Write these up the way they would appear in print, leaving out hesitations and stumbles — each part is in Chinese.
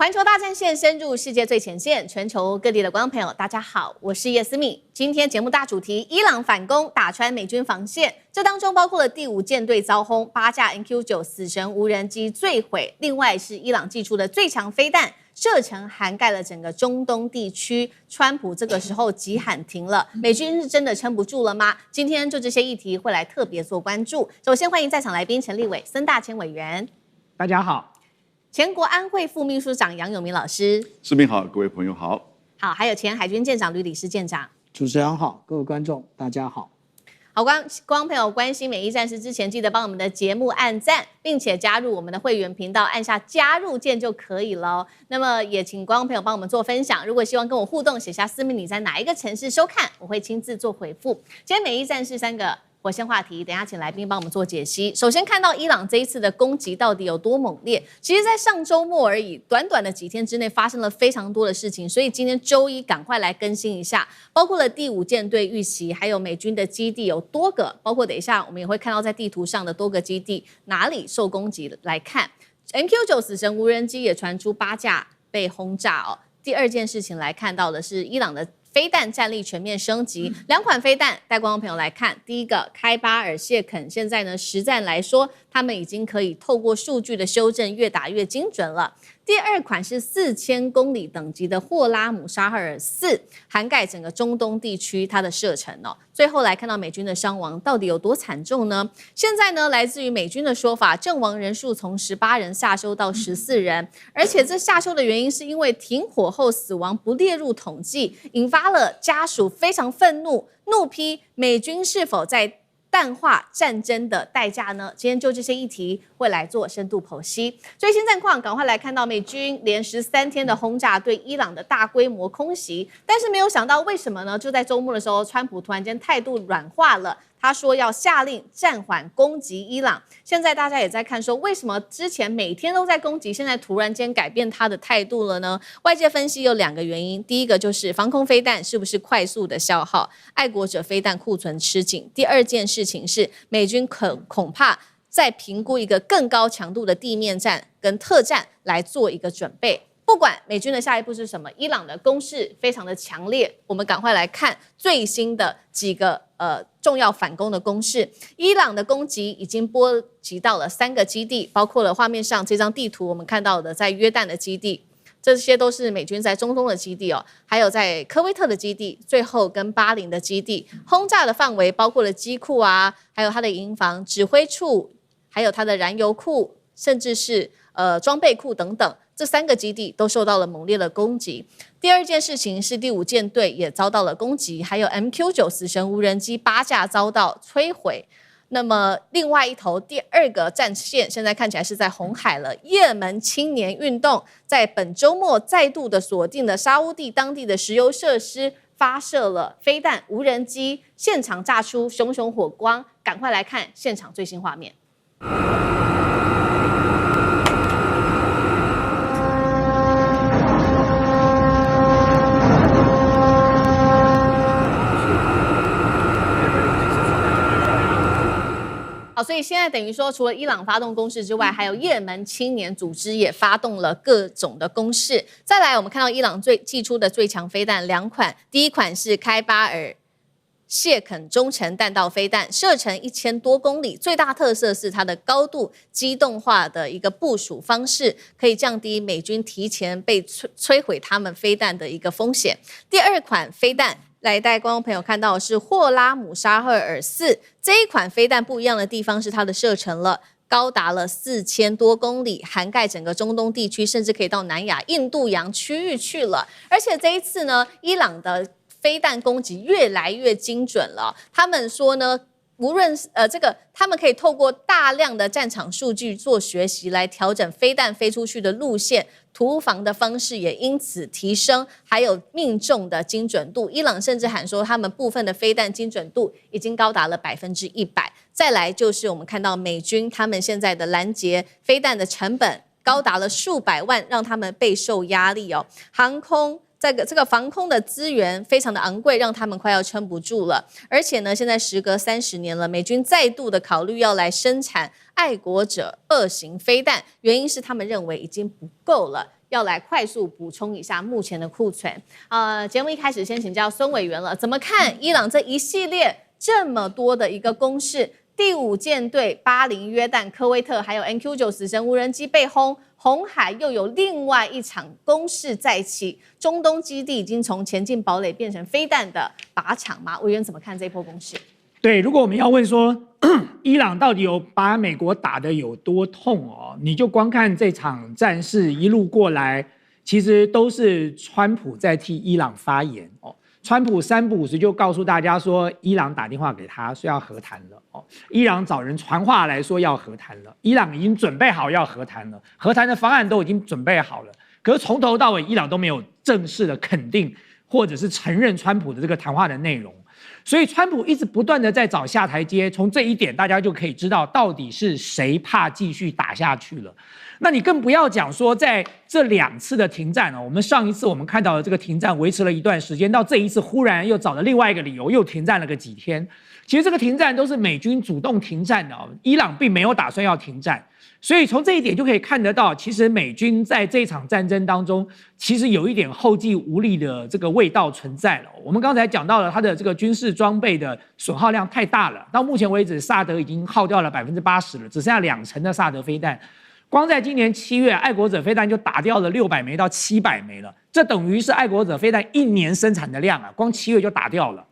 環球大戰線深入世界最前線，全球各地的觀眾朋友，大家好，我是葉思敏。今天節目大主題：伊朗反攻打穿美軍防線，這當中包括了第5艦隊遭轟8架 MQ-9死神無人機墜毀，另外是伊朗祭出的最強飛彈，射程涵蓋了整個中東地區。川普這個時候急喊停了，美軍是真的撐不住了嗎？今天就這些議題會來特別做關注。首先歡迎在場來賓陳立委、孫大千委員，大家好。前國安會副秘書長楊永明老師，士兵好，各位朋友好。好，還有前海軍艦長呂禮詩艦長，主持人好，各位觀眾大家好。好，觀眾朋友關心美伊戰事之前，記得幫我們的節目按讚，並且加入我們的會員頻道，按下加入鍵就可以了。那麼也請觀眾朋友幫我們做分享，如果希望跟我互動，寫下思敏你在哪一個城市收看，我會親自做回復。今天美伊戰事3個火線話題，等一下請來賓幫我們做解析。首先看到伊朗這一次的攻擊到底有多猛烈？其實，在上周末而已，短短的幾天之內發生了非常多的事情，所以今天周一趕快來更新一下，包括了第5艦隊遇襲，還有美軍的基地有多個，包括等一下我們也會看到在地圖上的多個基地哪裡受攻擊來看。MQ-9死神無人機也傳出8架被轟炸哦。第2件事情來看到的是伊朗的飛彈戰力全面升級，2款飛彈帶觀眾朋友來看。第一個開巴爾謝肯，現在呢實戰來說，他們已經可以透過數據的修正，越打越精準了。第2款是4000公里等級的霍拉姆沙赫爾4，涵蓋整個中東地區它的射程哦。最後來看到美軍的傷亡到底有多慘重呢？現在呢，來自於美軍的說法，陣亡人數從18人下修到14人，而且這下修的原因是因為停火後死亡不列入統計，引發了家屬非常憤怒，怒批美軍是否在淡化戰爭的代價呢？今天就這些議題會來做深度剖析。最新戰況，趕快來看到美軍連13天的轟炸對伊朗的大規模空襲，但是沒有想到為什麼呢？就在周末的時候，川普突然間態度軟化了。他說要下令暫緩攻擊伊朗。現在大家也在看說，為什麼之前每天都在攻擊，現在突然間改變他的態度了呢？外界分析有2個原因，第一個就是防空飛彈是不是快速的消耗，愛國者飛彈庫存吃緊。第2件事情是美軍恐怕在評估一個更高強度的地面戰跟特戰來做一個準備。不管美軍的下一步是什麼，伊朗的攻勢非常的強烈，我們趕快來看最新的幾個重要反攻的攻勢。伊朗的攻擊已經波及到了3個基地，包括了畫面上這張地圖我們看到的在約旦的基地，這些都是美軍在中東的基地哦，還有在科威特的基地，最後跟巴林的基地。轟炸的範圍包括了機庫啊，還有它的營房、指揮處，還有它的燃油庫，甚至是裝備庫等等。這3個基地都受到了猛烈的攻擊。第2件事情是第5艦隊也遭到了攻擊，還有 MQ-9死神無人機8架遭到摧毀。那麼另外一頭第2個戰線現在看起來是在紅海了。也門青年運動在本周末再度的鎖定了沙烏地當地的石油設施，發射了飛彈無人機，現場炸出熊熊火光。趕快來看現場最新畫面。好，所以現在等於說，除了伊朗發動攻勢之外，還有也門青年組織也發動了各種的攻勢。再來，我們看到伊朗祭出的最強飛彈2款，第1款是開巴爾謝肯中程彈道飛彈，射程1000多公里，最大特色是它的高度機動化的一個部署方式，可以降低美軍提前被摧毀他們飛彈的一個風險。第2款飛彈來帶觀眾朋友看到的是霍拉姆沙赫爾4，這一款飛彈不一樣的地方是它的射程了，高達了4000多公里，涵蓋整個中東地區，甚至可以到南亞、印度洋區域去了。而且這一次呢，伊朗的飛彈攻擊越來越精準了。他們說呢，無論他們可以透過大量的戰場數據做學習，來調整飛彈飛出去的路線。屠防的方式也因此提升，還有命中的精準度。伊朗甚至喊說，他們部分的飛彈精準度已經高達了100%。再來就是我們看到美軍他們現在的攔截飛彈的成本高達了數百萬，讓他們備受壓力哦。航空這個防空的資源非常的昂貴，讓他們快要撐不住了。而且呢，現在時隔30年了，美軍再度的考慮要來生產愛國者2型飛彈，原因是他們認為已經不夠了，要來快速補充一下目前的庫存。節目一開始先請教孫委員了，怎麼看伊朗這一系列這麼多的一個攻勢？第5艦隊巴林、約旦、科威特，還有 MQ-9死神無人機被轟，紅海又有另外一場攻勢再起，中東基地已經從前進堡壘變成飛彈的靶場嗎？委員怎麼看這一波攻勢？對，如果我們要問說伊朗到底有把美國打得有多痛哦，你就光看這場戰事一路過來，其實都是川普在替伊朗發言哦。川普3不5時就告訴大家說，伊朗打電話給他說要和談了哦，伊朗找人傳話來說要和談了，伊朗已經準備好要和談了，和談的方案都已經準備好了。可是從頭到尾，伊朗都沒有正式的肯定或者是承認川普的這個談話的內容，所以川普一直不斷的在找下台階。從這一點，大家就可以知道到底是誰怕繼續打下去了。那你更不要講說，在這2次的停戰哦，我們上一次我們看到的這個停戰維持了一段時間，到這一次忽然又找了另外一個理由，又停戰了個幾天。其實這個停戰都是美軍主動停戰的哦，伊朗並沒有打算要停戰。所以從這一點就可以看得到，其實美軍在這場戰爭當中，其實有一點後繼無力的這個味道存在了。我們剛才講到了它的這個軍事裝備的損耗量太大了，到目前為止，薩德已經耗掉了80%了，只剩下2成的薩德飛彈。光在今年7月，愛國者飛彈就打掉了600枚到700枚了，這等於是愛國者飛彈1年生產的量啊，光7月就打掉了。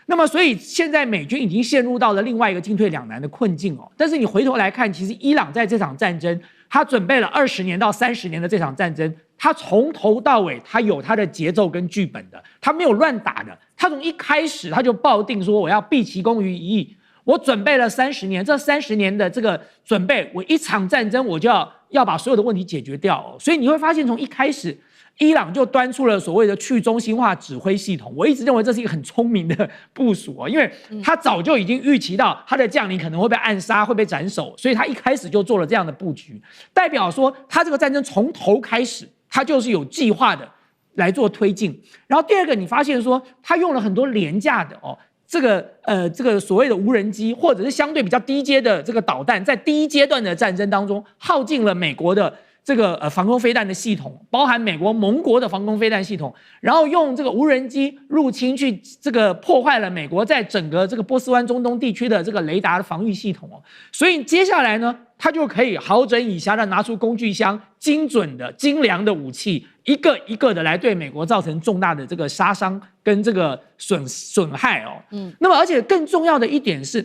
那麼，所以現在美軍已經陷入到了另外一個進退兩難的困境哦。但是你回頭來看，其實伊朗在這場戰爭，他準備了20年到30年的這場戰爭，他從頭到尾他有他的節奏跟劇本的，他沒有亂打的。他從一開始他就抱定說，我要畢其功於一役。我準備了30年，這30年的這個準備，我一場戰爭我就要把所有的問題解決掉哦。所以你會發現，從一開始，伊朗就端出了所謂的去中心化指揮系統。我一直認為這是一個很聰明的部署哦，因為他早就已經預期到他的將領可能會被暗殺、會被斬首，所以他一開始就做了這樣的布局，代表說他這個戰爭從頭開始，他就是有計劃的來做推進。然後第二個，你發現說他用了很多廉價的哦。這個所謂的無人機，或者是相對比較低階的這個導彈，在第一階段的戰爭當中，耗盡了美國的這個防空飛彈的系統，包含美國盟國的防空飛彈系統，然後用這個無人機入侵去這個破壞了美國在整個這個波斯灣中東地區的這個雷達的防禦系統哦。所以接下來呢，他就可以好整以暇的拿出工具箱，精準的精良的武器，一個一個的來對美國造成重大的這個殺傷跟這個損害哦。那麼而且更重要的一點是，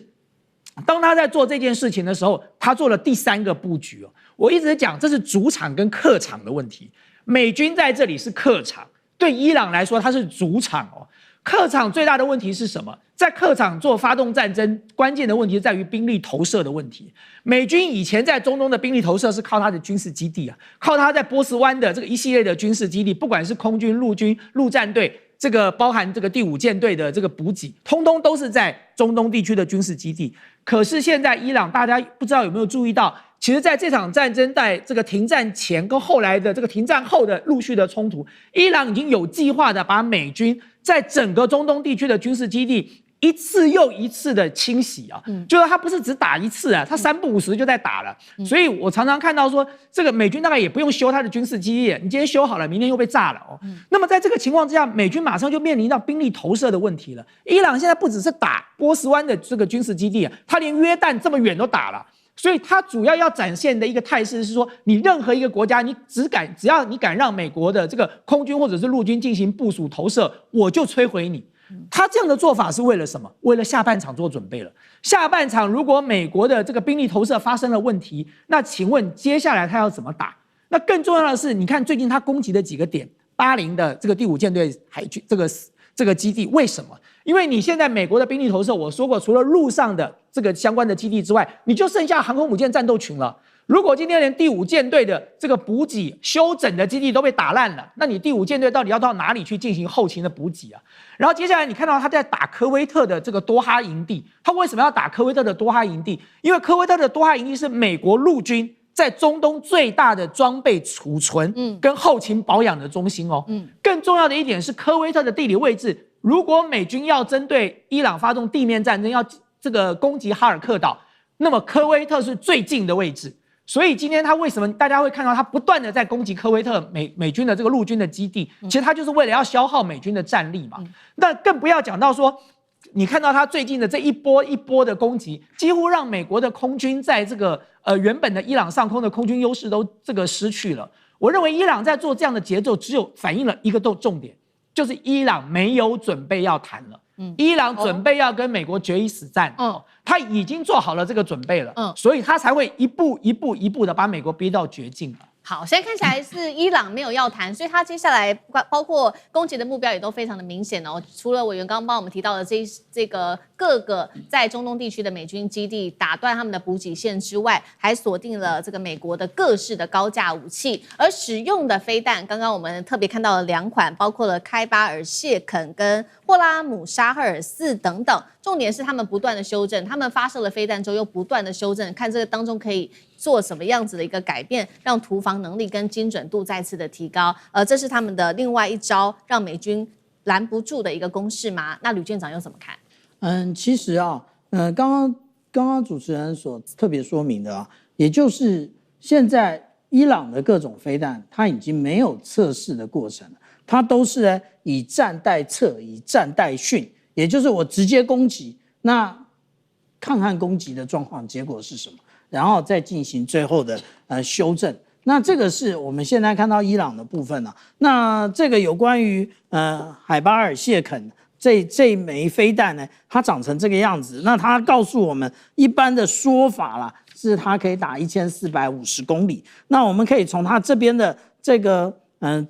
當他在做這件事情的時候，他做了第3個布局哦。我一直講，這是主場跟客場的問題。美軍在這裡是客場，對伊朗來說它是主場哦。客場最大的問題是什麼？在客場做發動戰爭，關鍵的問題在於兵力投射的問題。美軍以前在中東的兵力投射是靠它的軍事基地啊，靠它在波斯灣的這個一系列的軍事基地，不管是空軍、陸軍、陸戰隊，這個包含這個第5艦隊的這個補給，通通都是在中東地區的軍事基地。可是現在伊朗，大家不知道有沒有注意到，其實在這場戰爭在這個停戰前跟後來的這個停戰後的陸續的衝突，伊朗已經有計劃的把美軍在整個中東地區的軍事基地一次又一次的清洗啊，就是他不是只打一次啊，他3不5時就在打了。所以我常常看到說，這個美軍大概也不用修他的軍事基地，你今天修好了，明天又被炸了哦。那麼在這個情況之下，美軍馬上就面臨到兵力投射的問題了。伊朗現在不只是打波斯灣的這個軍事基地啊，他連約旦這麼遠都打了。所以他主要展現的一個態勢是說，你任何一個國家，你只要你敢讓美國的這個空軍或者是陸軍進行部署投射，我就摧毀你。他這樣的做法是為了什麼？為了下半場做準備了。下半場如果美國的這個兵力投射發生了問題，那請問接下來他要怎麼打？那更重要的是，你看最近他攻擊的幾個點，巴林的這個第5艦隊海軍這個基地，為什麼？因為你現在美國的兵力投射，我說過，除了陸上的這個相關的基地之外，你就剩下航空母艦戰鬥群了。如果今天連第5艦隊的這個補給休整的基地都被打爛了，那你第5艦隊到底要到哪裡去進行後勤的補給啊？然後接下來你看到他在打科威特的這個多哈營地，他為什麼要打科威特的多哈營地？因為科威特的多哈營地是美國陸軍在中東最大的裝備儲存跟後勤保養的中心哦。更重要的一點是科威特的地理位置，如果美軍要針對伊朗發動地面戰爭，要這個攻擊哈爾克島，那麼科威特是最近的位置。所以今天他為什麼大家會看到他不斷的在攻擊科威特美軍的這個陸軍的基地？其實他就是為了要消耗美軍的戰力嘛。那更不要講到說，你看到他最近的這一波一波的攻擊，幾乎讓美國的空軍在這個原本的伊朗上空的空軍優勢都這個失去了。我認為伊朗在做這樣的節奏，只有反映了一個重點，就是伊朗沒有準備要談了。伊朗準備要跟美國決一死戰，他已經做好了這個準備了，所以他才會一步一步的把美國逼到絕境了。好，現在看起來是伊朗沒有要談，所以他接下來包括攻擊的目標也都非常的明顯哦。除了委員剛剛幫我們提到的這個各個在中東地區的美軍基地打斷他們的補給線之外，還鎖定了這個美國的各式的高價武器，而使用的飛彈，剛剛我們特別看到了2款，包括了開巴爾謝肯跟霍拉姆沙赫爾4等等。重點是他們不斷的修正，他們發射了飛彈之後又不斷的修正，看這個當中可以做什麼樣子的一個改變，讓突防能力跟精準度再次的提高。這是他們的另外一招，讓美軍攔不住的一個攻勢嗎？那呂艦長又怎麼看？其實啊，剛剛主持人所特別說明的啊，也就是現在伊朗的各種飛彈，它已經沒有測試的過程了，它都是呢以戰代測，以戰代訓。也就是我直接攻擊，那看看攻擊的狀況結果是什麼，然後再進行最後的修正。那這個是我們現在看到伊朗的部分了。那這個有關於海巴爾謝肯這枚飛彈呢，它長成這個樣子。那它告訴我們，一般的說法啦，是它可以打1450公里。那我們可以從它這邊的這個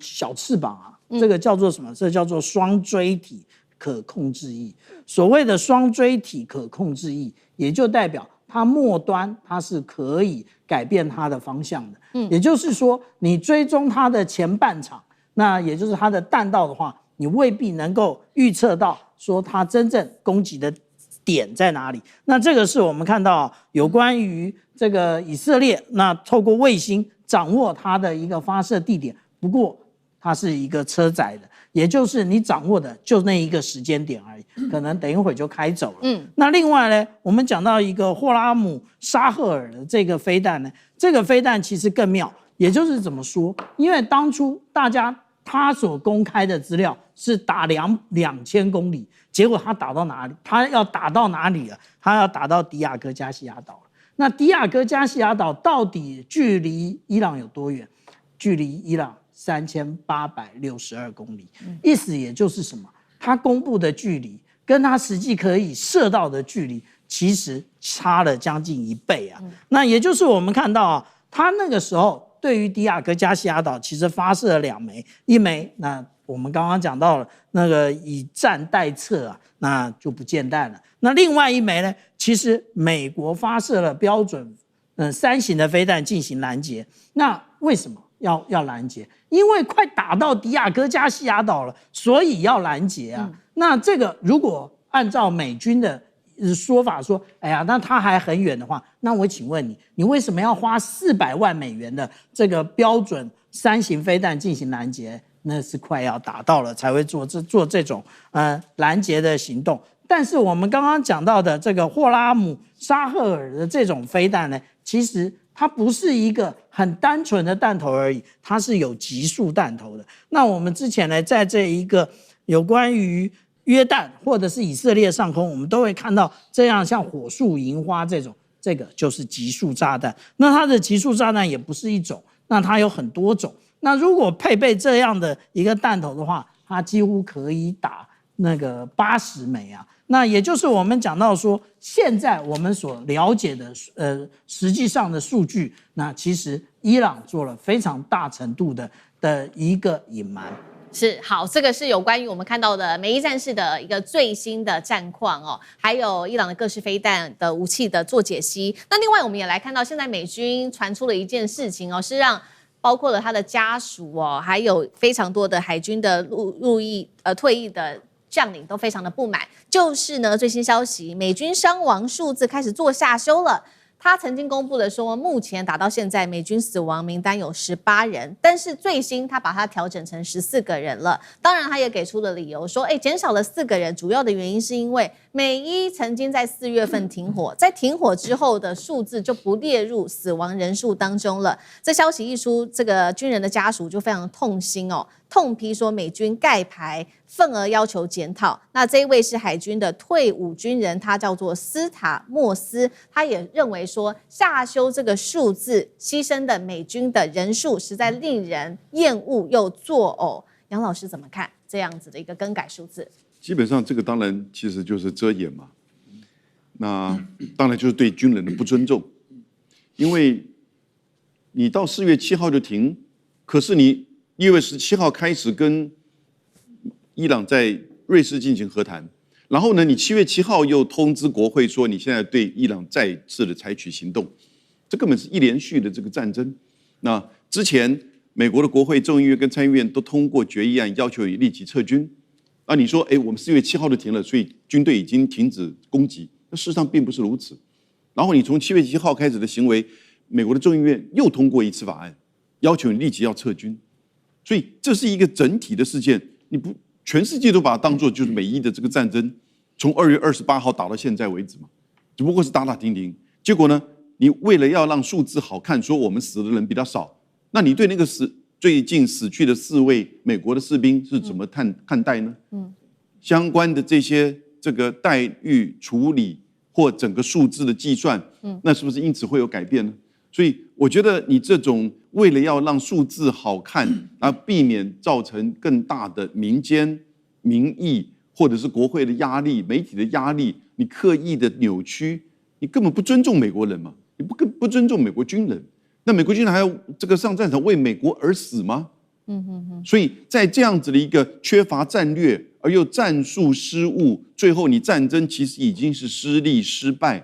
小翅膀啊，這個叫做什麼？這叫做雙錐體可控制翼。所謂的雙錐體可控制翼，也就代表它末端它是可以改變它的方向的。也就是說，你追蹤它的前半場，那也就是它的彈道的話，你未必能夠預測到說它真正攻擊的點在哪裡。那這個是我們看到有關於這個以色列，那透過衛星掌握它的一個發射地點，不過它是一個車載的。也就是你掌握的就那一個時間點而已，可能等一會就開走了。那另外呢，我們講到一個霍拉姆沙赫爾的這個飛彈呢，這個飛彈其實更妙，也就是怎麼說？因為當初大家他所公開的資料是打2000公里，結果他打到哪裡？他要打到哪裡了？他要打到迪亞哥加西亞島了。那迪亞哥加西亞島到底距離伊朗有多遠？距離伊朗3862公里，意思也就是什麼？他公布的距離跟他實際可以射到的距離，其實差了將近1倍啊。那也就是我們看到啊，他那個時候對於迪亞哥加西亞島其實發射了2枚，一枚那我們剛剛講到了那個以戰代測啊，那就不見彈了。那另外一枚呢，其實美國發射了標準3型的飛彈進行攔截。那為什麼要攔截？因為快打到迪亞哥加西亞島了，所以要攔截啊。那這個如果按照美軍的說法說，哎呀，那它還很遠的話，那我請問你，你為什麼要花400萬美元的這個標準3型飛彈進行攔截？那是快要打到了才會做這種攔截的行動。但是我們剛剛講到的這個霍拉姆沙赫爾的這種飛彈呢，其實它不是一個很單純的彈頭而已，它是有級數彈頭的。那我們之前呢，在這一個有關於約旦或者是以色列上空，我們都會看到這樣像火樹銀花這種，這個就是級數炸彈。那它的級數炸彈也不是一種，那它有很多種。那如果配備這樣的一個彈頭的話，它幾乎可以打那個80枚啊。那也就是我們講到說，現在我們所了解的實際上的數據，那其實伊朗做了非常大程度的一個隱瞞。是，好，這個是有關於我們看到的美伊戰事的一個最新的戰況哦，還有伊朗的各式飛彈的武器的做解析。那另外我們也來看到，現在美軍傳出了一件事情哦，是讓包括了他的家屬哦，還有非常多的海軍的退役的將領都非常的不滿，就是呢最新消息，美軍傷亡數字開始做下修了。他曾經公布了說，目前打到現在，美軍死亡名單有18人，但是最新他把它調整成14個人了。當然，他也給出了理由說，減少了4個人，主要的原因是因為美伊曾經在4月份停火，在停火之後的數字就不列入死亡人數當中了。這消息一出，這個軍人的家屬就非常痛心哦，痛批說美軍蓋牌，憤而要求檢討。那這一位是海軍的退伍軍人，他叫做斯塔莫斯，他也認為說下修這個數字，犧牲的美軍的人數實在令人厭惡又作嘔。楊老師怎麼看這樣子的一個更改數字？基本上這個當然其實就是遮掩嘛，那當然就是對軍人的不尊重，因為你到4月7號就停，可是你1月17號開始跟伊朗在瑞士進行和談，然後呢，你7月7號又通知國會說你現在對伊朗再次的採取行動，這根本是一連續的這個戰爭。那之前美國的國會眾議院跟參議院都通過決議案，要求你立即撤軍。那你說，我們4月7號就停了，所以軍隊已經停止攻擊，那事實上並不是如此。然後你從7月7號開始的行為，美國的眾議院又通過一次法案，要求你立即要撤軍。所以這是一個整體的事件，你不全世界都把它當作就是美伊的這個戰爭，從2月28號打到現在為止嘛，只不過是打打停停。結果呢，你為了要讓數字好看，說我們死的人比較少，那你对那個最近死去的4位美國的士兵是怎麼看待呢？相關的這個待遇處理或整個數字的計算，那是不是因此會有改變呢？所以我覺得你這種為了要讓數字好看，而避免造成更大的民間民意或者是國會的壓力、媒體的壓力，你刻意的扭曲，你根本不尊重美國人嘛，你不尊重美國軍人。那美國軍人還要這個上戰場為美國而死嗎？所以在這樣子的一個缺乏戰略而又戰術失誤，最後你戰爭其實已經是失利失敗，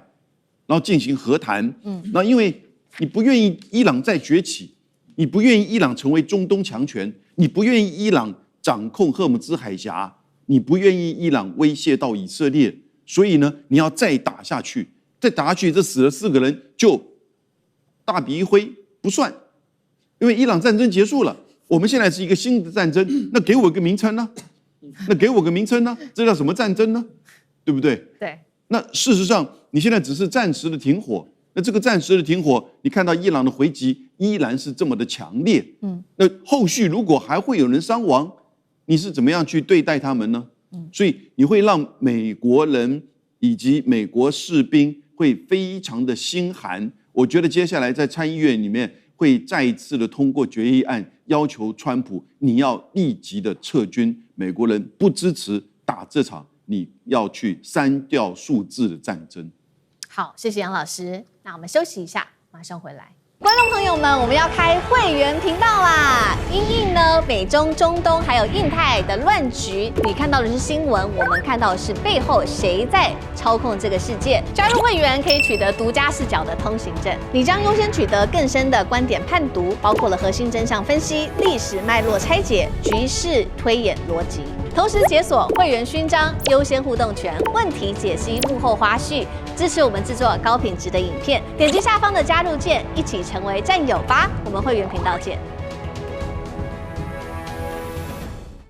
然後進行和談。那因為你不願意伊朗再崛起，你不願意伊朗成為中東強權，你不願意伊朗掌控荷姆茲海峽，你不願意伊朗威脅到以色列，所以呢，你要再打下去，再打下去，這死了4個人就大筆一揮不算，因為伊朗戰爭結束了，我們現在是一個新的戰爭，那給我一個名稱呢？那給我個名稱呢？這叫什麼戰爭呢？對不對？對。那事實上，你現在只是暫時的停火。那這個暫時的停火，你看到伊朗的回擊依然是這麼的強烈。那後續如果還會有人傷亡，你是怎麼樣去對待他們呢？所以你會讓美國人以及美國士兵會非常的心寒。我覺得接下來在參議院裡面會再一次的通過決議案，要求川普你要立即的撤軍，美國人不支持打這場你要去刪掉數字的戰爭。好，謝謝楊老師。那我們休息一下，馬上回來。觀眾朋友們，我們要開會員頻道啦！因應呢美中、中東還有印太的亂局，你看到的是新聞，我們看到的是背後誰在操控這個世界。加入會員可以取得獨家視角的通行證，你將優先取得更深的觀點判讀，包括了核心真相分析、歷史脈絡拆解、局勢推演邏輯。同時解鎖會員勳章、優先互動權、問題解析、幕後花絮，支持我們制作高品質的影片。點擊下方的加入鍵，一起成為戰友吧！我們會員頻道見。